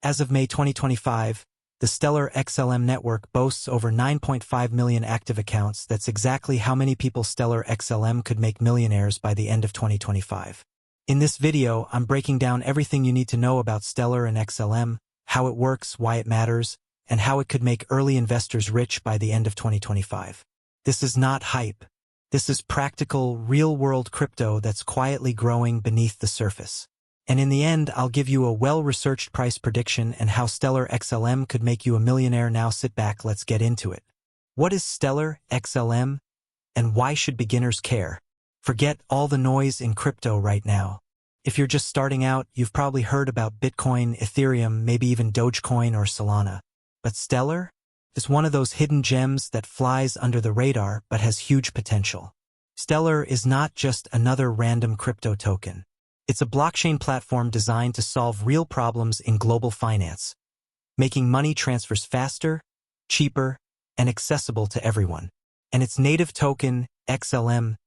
As of May 2025, the Stellar XLM network boasts over 9.5 million active accounts. That's exactly how many people Stellar XLM could make millionaires by the end of 2025. In this video, I'm breaking down everything you need to know about Stellar and XLM, how it works, why it matters, and how it could make early investors rich by the end of 2025. This is not hype. This is practical, real-world crypto that's quietly growing beneath the surface. And in the end, I'll give you a well-researched price prediction and how Stellar XLM could make you a millionaire. Now sit back, let's get into it. What is Stellar XLM, and why should beginners care? Forget all the noise in crypto right now. If you're just starting out, you've probably heard about Bitcoin, Ethereum, maybe even Dogecoin or Solana. But Stellar is one of those hidden gems that flies under the radar but has huge potential. Stellar is not just another random crypto token. It's a blockchain platform designed to solve real problems in global finance, making money transfers faster, cheaper, and accessible to everyone. And its native token, XLM,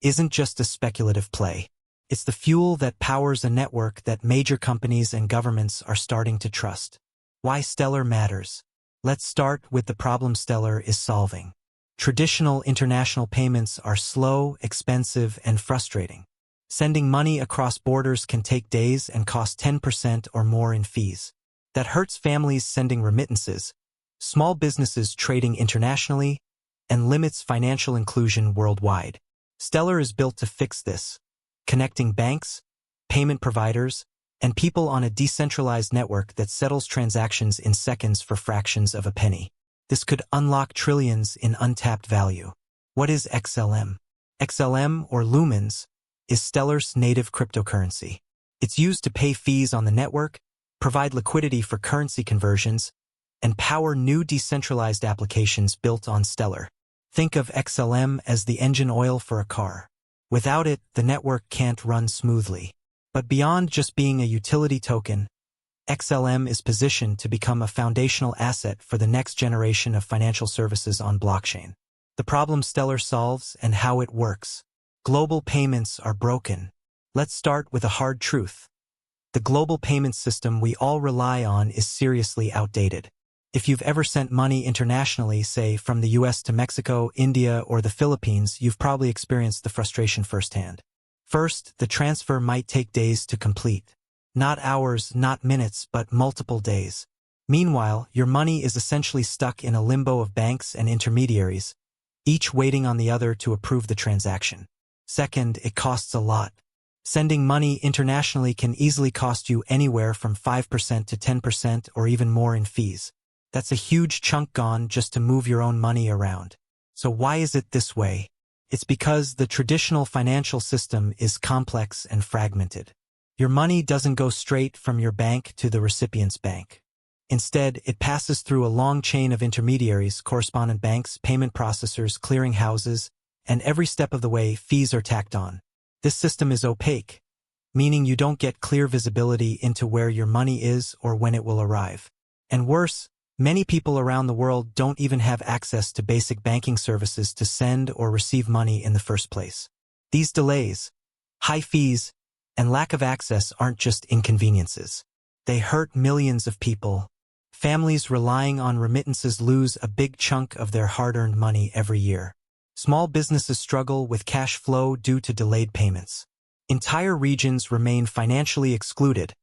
isn't just a speculative play. It's the fuel that powers a network that major companies and governments are starting to trust. Why Stellar matters. Let's start with the problem Stellar is solving. Traditional international payments are slow, expensive, and frustrating. Sending money across borders can take days and cost 10% or more in fees. That hurts families sending remittances, small businesses trading internationally, and limits financial inclusion worldwide. Stellar is built to fix this, connecting banks, payment providers, and people on a decentralized network that settles transactions in seconds for fractions of a penny. This could unlock trillions in untapped value. What is XLM? XLM, or Lumens, is Stellar's native cryptocurrency. It's used to pay fees on the network, provide liquidity for currency conversions, and power new decentralized applications built on Stellar. Think of XLM as the engine oil for a car. Without it, the network can't run smoothly. But beyond just being a utility token, XLM is positioned to become a foundational asset for the next generation of financial services on blockchain. The problem Stellar solves and how it works. Global payments are broken. Let's start with a hard truth. The global payment system we all rely on is seriously outdated. If you've ever sent money internationally, say from the US to Mexico, India, or the Philippines, you've probably experienced the frustration firsthand. First, the transfer might take days to complete. Not hours, not minutes, but multiple days. Meanwhile, your money is essentially stuck in a limbo of banks and intermediaries, each waiting on the other to approve the transaction. Second, it costs a lot. Sending money internationally can easily cost you anywhere from 5% to 10% or even more in fees. That's a huge chunk gone just to move your own money around. So why is it this way? It's because the traditional financial system is complex and fragmented. Your money doesn't go straight from your bank to the recipient's bank. Instead, it passes through a long chain of intermediaries, correspondent banks, payment processors, clearing houses, and every step of the way, fees are tacked on. This system is opaque, meaning you don't get clear visibility into where your money is or when it will arrive. And worse, many people around the world don't even have access to basic banking services to send or receive money in the first place. These delays, high fees, and lack of access aren't just inconveniences. They hurt millions of people. Families relying on remittances lose a big chunk of their hard-earned money every year. Small businesses struggle with cash flow due to delayed payments. Entire regions remain financially excluded,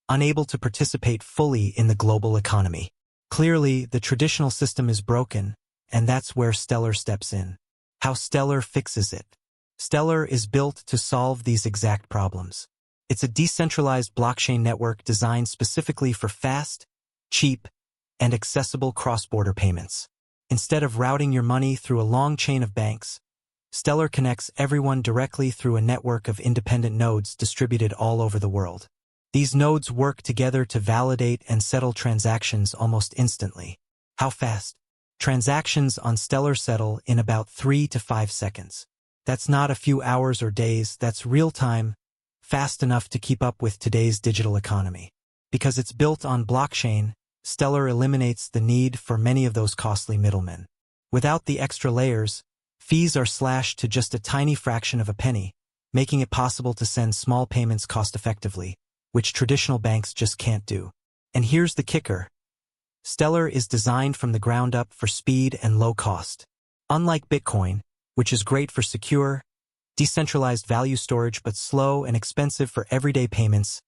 unable to participate fully in the global economy. Clearly, the traditional system is broken, and that's where Stellar steps in. How Stellar fixes it. Stellar is built to solve these exact problems. It's a decentralized blockchain network designed specifically for fast, cheap, and accessible cross-border payments. Instead of routing your money through a long chain of banks, Stellar connects everyone directly through a network of independent nodes distributed all over the world. These nodes work together to validate and settle transactions almost instantly. How fast? Transactions on Stellar settle in about 3 to 5 seconds. That's not a few hours or days, that's real-time, fast enough to keep up with today's digital economy. Because it's built on blockchain, Stellar eliminates the need for many of those costly middlemen. Without the extra layers, fees are slashed to just a tiny fraction of a penny, making it possible to send small payments cost-effectively, which traditional banks just can't do. And here's the kicker. Stellar is designed from the ground up for speed and low cost. Unlike Bitcoin, which is great for secure, decentralized value storage but slow and expensive for everyday payments,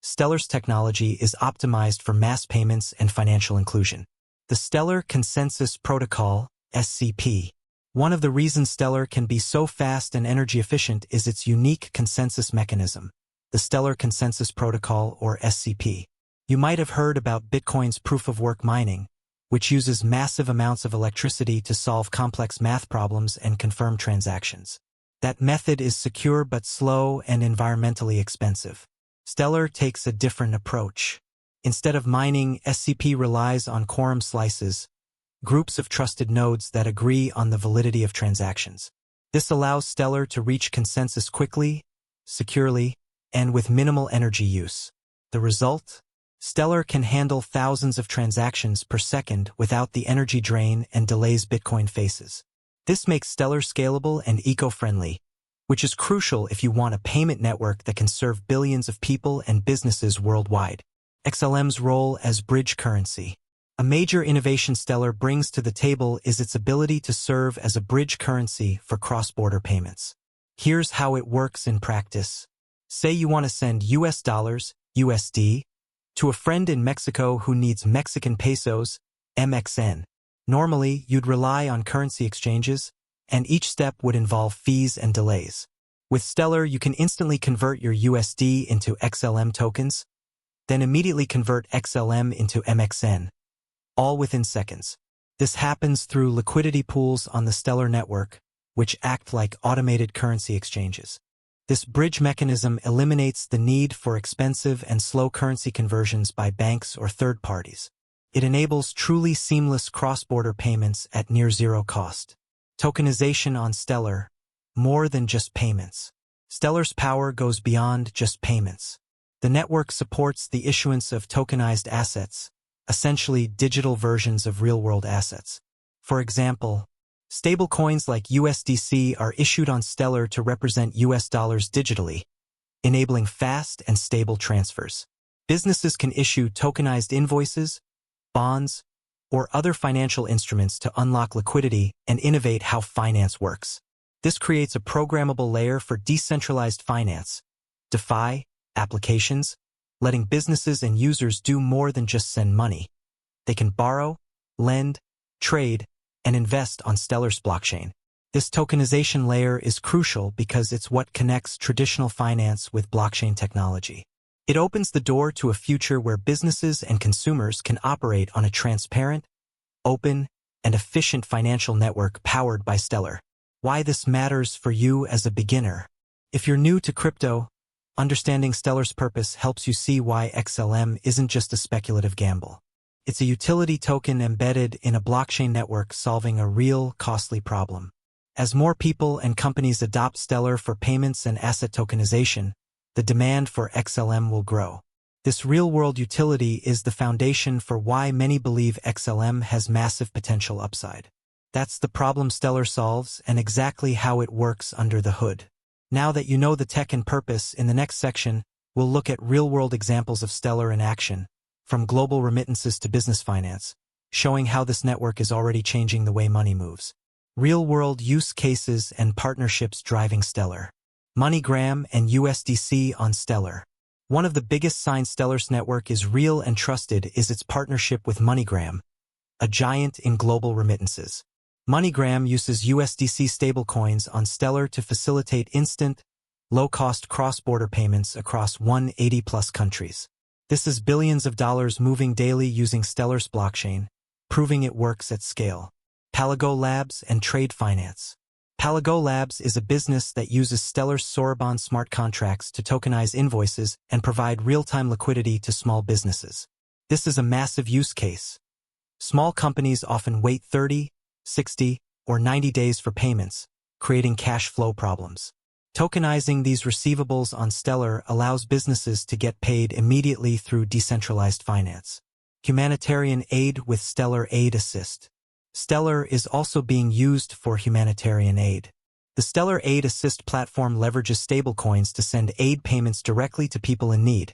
Stellar's technology is optimized for mass payments and financial inclusion. The Stellar Consensus Protocol, SCP. One of the reasons Stellar can be so fast and energy efficient is its unique consensus mechanism, the Stellar Consensus Protocol, or SCP. You might have heard about Bitcoin's proof-of-work mining, which uses massive amounts of electricity to solve complex math problems and confirm transactions. That method is secure but slow and environmentally expensive. Stellar takes a different approach. Instead of mining, SCP relies on quorum slices, groups of trusted nodes that agree on the validity of transactions. This allows Stellar to reach consensus quickly, securely, and with minimal energy use. The result? Stellar can handle thousands of transactions per second without the energy drain and delays Bitcoin faces. This makes Stellar scalable and eco-friendly, which is crucial if you want a payment network that can serve billions of people and businesses worldwide. XLM's role as bridge currency. A major innovation Stellar brings to the table is its ability to serve as a bridge currency for cross-border payments. Here's how it works in practice. Say you want to send US dollars, USD, to a friend in Mexico who needs Mexican pesos, MXN. Normally, you'd rely on currency exchanges, and each step would involve fees and delays. With Stellar, you can instantly convert your USD into XLM tokens, then immediately convert XLM into MXN, all within seconds. This happens through liquidity pools on the Stellar network, which act like automated currency exchanges. This bridge mechanism eliminates the need for expensive and slow currency conversions by banks or third parties. It enables truly seamless cross-border payments at near zero cost. Tokenization on Stellar, more than just payments. Stellar's power goes beyond just payments. The network supports the issuance of tokenized assets, essentially digital versions of real-world assets. For example, stablecoins like USDC are issued on Stellar to represent US dollars digitally, enabling fast and stable transfers. Businesses can issue tokenized invoices, bonds, or other financial instruments to unlock liquidity and innovate how finance works. This creates a programmable layer for decentralized finance, DeFi, applications, letting businesses and users do more than just send money. They can borrow, lend, trade, and invest on Stellar's blockchain. This tokenization layer is crucial because it's what connects traditional finance with blockchain technology. It opens the door to a future where businesses and consumers can operate on a transparent, open, and efficient financial network powered by Stellar. Why this matters for you as a beginner. If you're new to crypto, understanding Stellar's purpose helps you see why XLM isn't just a speculative gamble. It's a utility token embedded in a blockchain network solving a real, costly problem. As more people and companies adopt Stellar for payments and asset tokenization, the demand for XLM will grow. This real-world utility is the foundation for why many believe XLM has massive potential upside. That's the problem Stellar solves and exactly how it works under the hood. Now that you know the tech and purpose, in the next section, we'll look at real-world examples of Stellar in action, from global remittances to business finance, showing how this network is already changing the way money moves. Real-world use cases and partnerships driving Stellar. MoneyGram and USDC on Stellar. One of the biggest signs Stellar's network is real and trusted is its partnership with MoneyGram, a giant in global remittances. MoneyGram uses USDC stablecoins on Stellar to facilitate instant, low-cost cross-border payments across 180-plus countries. This is billions of dollars moving daily using Stellar's blockchain, proving it works at scale. Palago Labs and Trade Finance. Palago Labs is a business that uses Stellar's Sorobon smart contracts to tokenize invoices and provide real-time liquidity to small businesses. This is a massive use case. Small companies often wait 30, 60, or 90 days for payments, creating cash flow problems. Tokenizing these receivables on Stellar allows businesses to get paid immediately through decentralized finance. Humanitarian aid with Stellar Aid Assist. Stellar is also being used for humanitarian aid. The Stellar Aid Assist platform leverages stablecoins to send aid payments directly to people in need,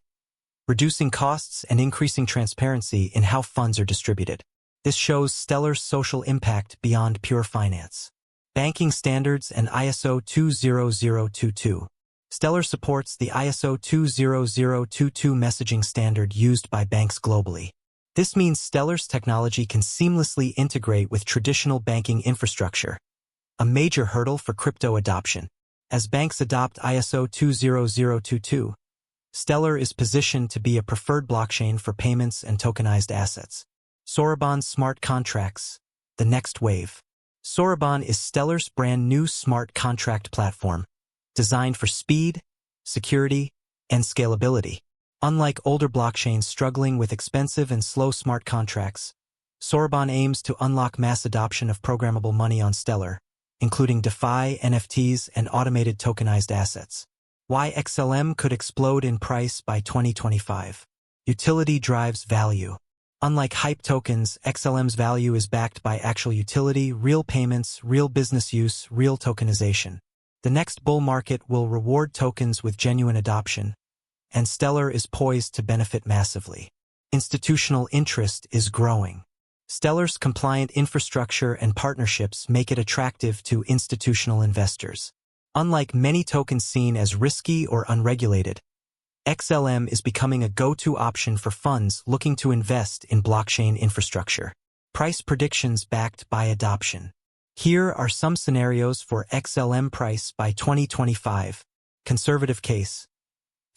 reducing costs and increasing transparency in how funds are distributed. This shows Stellar's social impact beyond pure finance. Banking standards and ISO 20022. Stellar supports the ISO 20022 messaging standard used by banks globally. This means Stellar's technology can seamlessly integrate with traditional banking infrastructure, a major hurdle for crypto adoption. As banks adopt ISO 20022, Stellar is positioned to be a preferred blockchain for payments and tokenized assets. Soroban Smart Contracts, the next wave. Soroban is Stellar's brand new smart contract platform, designed for speed, security, and scalability. Unlike older blockchains struggling with expensive and slow smart contracts, Soroban aims to unlock mass adoption of programmable money on Stellar, including DeFi, NFTs, and automated tokenized assets. Why XLM could explode in price by 2025. Utility drives value. Unlike hype tokens, XLM's value is backed by actual utility, real payments, real business use, real tokenization. The next bull market will reward tokens with genuine adoption, and Stellar is poised to benefit massively. Institutional interest is growing. Stellar's compliant infrastructure and partnerships make it attractive to institutional investors. Unlike many tokens seen as risky or unregulated, XLM is becoming a go-to option for funds looking to invest in blockchain infrastructure. Price predictions backed by adoption. Here are some scenarios for XLM price by 2025. Conservative case.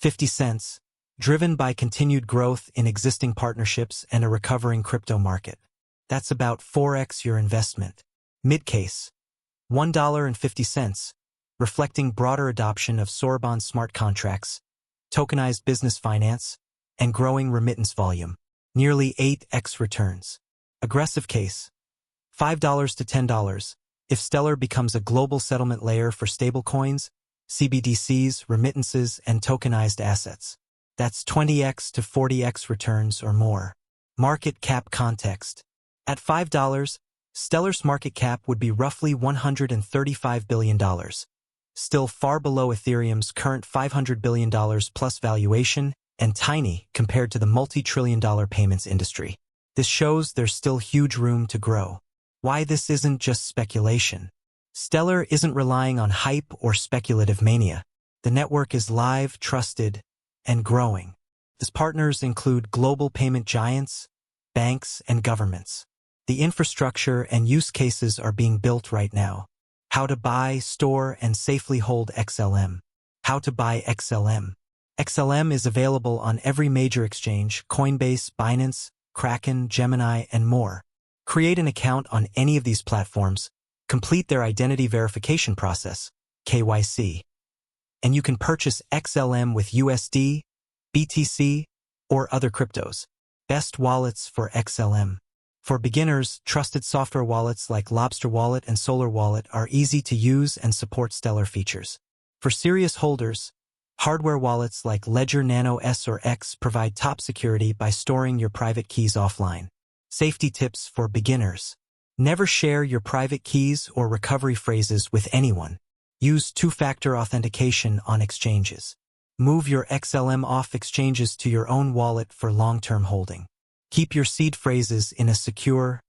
50 cents, driven by continued growth in existing partnerships and a recovering crypto market. That's about 4x your investment. Mid case. $1.50, reflecting broader adoption of Soroban smart contracts, tokenized business finance, and growing remittance volume. Nearly 8x returns. Aggressive case. $5 to $10. If Stellar becomes a global settlement layer for stablecoins, CBDCs, remittances, and tokenized assets. That's 20x to 40x returns or more. Market cap context. At $5, Stellar's market cap would be roughly $135 billion. Still far below Ethereum's current $500 billion plus valuation, and tiny compared to the multi-trillion-dollar payments industry. This shows there's still huge room to grow. Why this isn't just speculation. Stellar isn't relying on hype or speculative mania. The network is live, trusted, and growing. Its partners include global payment giants, banks, and governments. The infrastructure and use cases are being built right now. How to buy, store, and safely hold XLM. How to buy XLM. XLM is available on every major exchange: Coinbase, Binance, Kraken, Gemini, and more. Create an account on any of these platforms, complete their identity verification process, KYC, and you can purchase XLM with USD, BTC, or other cryptos. Best wallets for XLM. For beginners, trusted software wallets like Lobster Wallet and Solar Wallet are easy to use and support Stellar features. For serious holders, hardware wallets like Ledger Nano S or X provide top security by storing your private keys offline. Safety tips for beginners. Never share your private keys or recovery phrases with anyone. Use two-factor authentication on exchanges. Move your XLM off exchanges to your own wallet for long-term holding. Keep your seed phrases in a secure,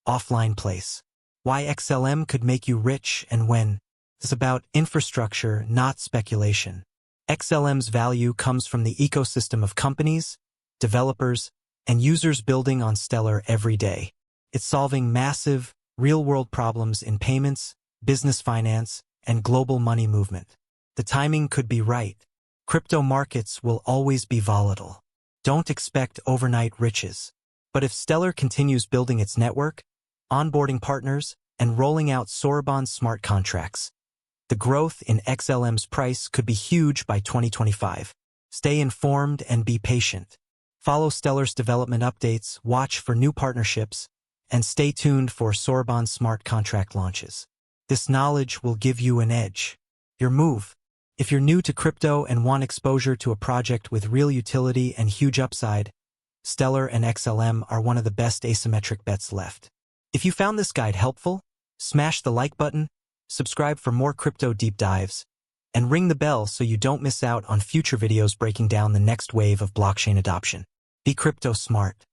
offline place. Why XLM could make you rich and when. It's about infrastructure, not speculation. XLM's value comes from the ecosystem of companies, developers, and users building on Stellar every day. It's solving massive, real-world problems in payments, business finance, and global money movement. The timing could be right. Crypto markets will always be volatile. Don't expect overnight riches. But if Stellar continues building its network, onboarding partners, and rolling out Soroban smart contracts, the growth in XLM's price could be huge by 2025. Stay informed and be patient. Follow Stellar's development updates, watch for new partnerships, and stay tuned for Soroban smart contract launches. This knowledge will give you an edge. Your move. If you're new to crypto and want exposure to a project with real utility and huge upside, Stellar and XLM are one of the best asymmetric bets left. If you found this guide helpful, smash the like button, subscribe for more crypto deep dives, and ring the bell so you don't miss out on future videos breaking down the next wave of blockchain adoption. Be crypto smart.